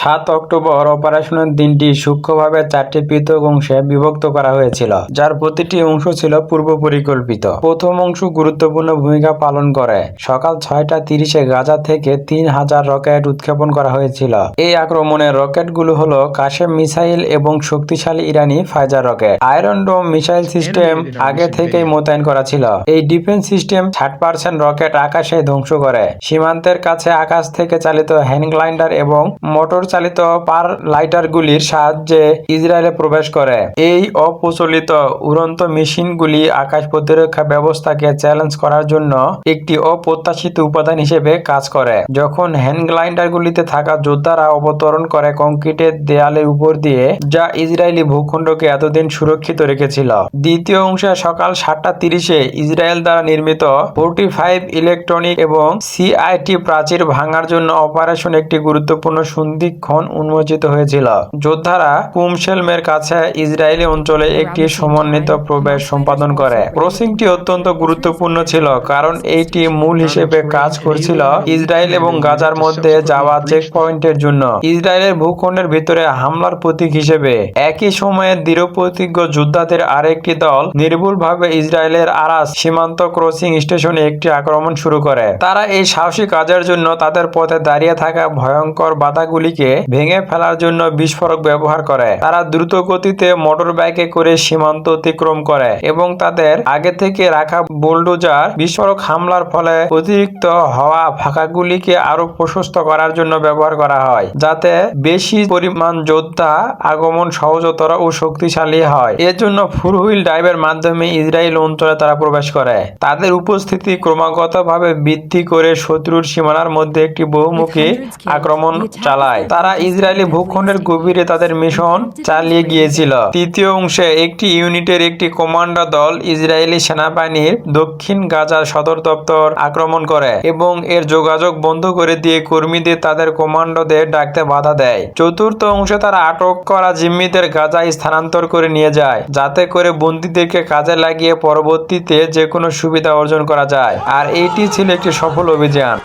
৭ October অপারেশনের দিনটি সূক্ষ্মভাবে ৪টি পৃথক অংশে বিভক্ত করা হয়েছিল, যার প্রতিটি অংশ ছিল পূর্ব পরিকল্পিত। প্রথম অংশ গুরুত্বপূর্ণ ভূমিকা পালন করে। সকাল ৬টা ৩০-এ গাজা থেকে ৩,০০০ রকেট উৎক্ষেপণ করা হয়েছিল। এই আক্রমণের রকেটগুলো হলো কাশেম মিসাইল এবং শক্তিশালী ইরানি ফাইজার রকেট। আয়রন ডোম মিসাইল সিস্টেম আগে থেকেই মোতায়েন করা ছিল। এই ডিফেন্স সিস্টেম ৬০% রকেট আকাশে ধ্বংস করে। সীমান্তের কাছে আকাশ থেকে চালিত হ্যান্ড গ্লাইডার এবং মোটর চালিত পার লাইটারগুলির সাহায্যে ইসরায়েলে প্রবেশ করে। এই অপ্রচলিত উড়ন্ত মেশিনগুলি আকাশ প্রতিরক্ষা ব্যবস্থাকে চ্যালেঞ্জ করার জন্য একটি অপ্রত্যাশিত উপাদান হিসেবে কাজ করে। যখন হ্যান্ড গ্লাইডারগুলিতে থাকা যোদ্ধারা অবতরণ করে কংক্রিটের দেয়ালের উপর দিয়ে, যা ইসরায়েলি ভূখণ্ডকে এতদিন সুরক্ষিত রেখেছিল। দ্বিতীয় অংশে সকাল ৭টা ৩০-এ ইসরায়েল দ্বারা নির্মিত 45 ইলেকট্রনিক এবং সিআইটি প্রাচীর ভাঙার জন্য অপারেশন একটি গুরুত্বপূর্ণ সন্ধিক্ষণ উন্মোচিত হয়েছিল। যোদ্ধারা কুমশেলমের কাছে ইসরায়েলি অঞ্চলে একটি সমন্বিত প্রবেশ সম্পাদন করে। ক্রসিংটি অত্যন্ত গুরুত্বপূর্ণ ছিল কারণ এটি মূল হিসেবে কাজ করছিল ইসরায়েল এবং গাজার মধ্যে যাওয়া চেকপয়েন্টের জন্য, ইসরায়েলের ভূখণ্ডের ভিতরে হামলার প্রতীক হিসেবে। একই সময়ে দৃঢ়প্রতিজ্ঞ যোদ্ধাদের আরেকটি দল নির্ভুলভাবে ইসরায়েলের আরাস সীমান্ত ক্রসিং স্টেশনে একটি আক্রমণ শুরু করে। তারা এই সাহসী কাজের জন্য তাদের পথে দাঁড়িয়ে থাকা ভয়ঙ্কর বাধাগুলিকে ভেঙে ফেলার জন্য বিস্ফোরক ব্যবহার করে। তারা দ্রুত গতিতে মোটর বাইকে করে সীমান্ত অতিক্রম করে এবং তাদের আগে থেকে রাখা বুলডোজার বিস্ফোরক হামলার ফলে অতিরিক্ত হওয়া ফাঁকাগুলিকে আরো প্রশস্ত করার জন্য ব্যবহার করা হয়, যাতে বেশি পরিমাণ যোদ্ধা আগমন সহজতর ও শক্তিশালী হয়। এর জন্য ফোর হুইল ড্রাইভের মাধ্যমে ইসরায়েল অঞ্চলে তারা প্রবেশ করে। তাদের উপস্থিতি ক্রমাগতভাবে বৃদ্ধি করে শত্রুর সীমানার মধ্যে একটি বহুমুখী আক্রমণ চালায়। তারা ইসরায়েলি ভূখণ্ডের গভীরে তাদের মিশন চালিয়ে গিয়েছিল। তৃতীয় অংশে একটি ইউনিটের একটি কমান্ডো দল ইসরায়েলি সেনাবাহিনীর দক্ষিণ গাজার সদর দপ্তর আক্রমণ করে এবং এর যোগাযোগ বন্ধ করে দিয়ে কর্মীদের তাদের কমান্ডোদের ডাকতে বাধা দেয়। চতুর্থ অংশে তারা আটক করা জিম্মিদের গাজায় স্থানান্তর করে নিয়ে যায়, যাতে করে বন্দীদেরকে কাজে লাগিয়ে পরবর্তীতে যে কোনো সুবিধা অর্জন করা যায়। আর এটি ছিল একটি সফল অভিযান।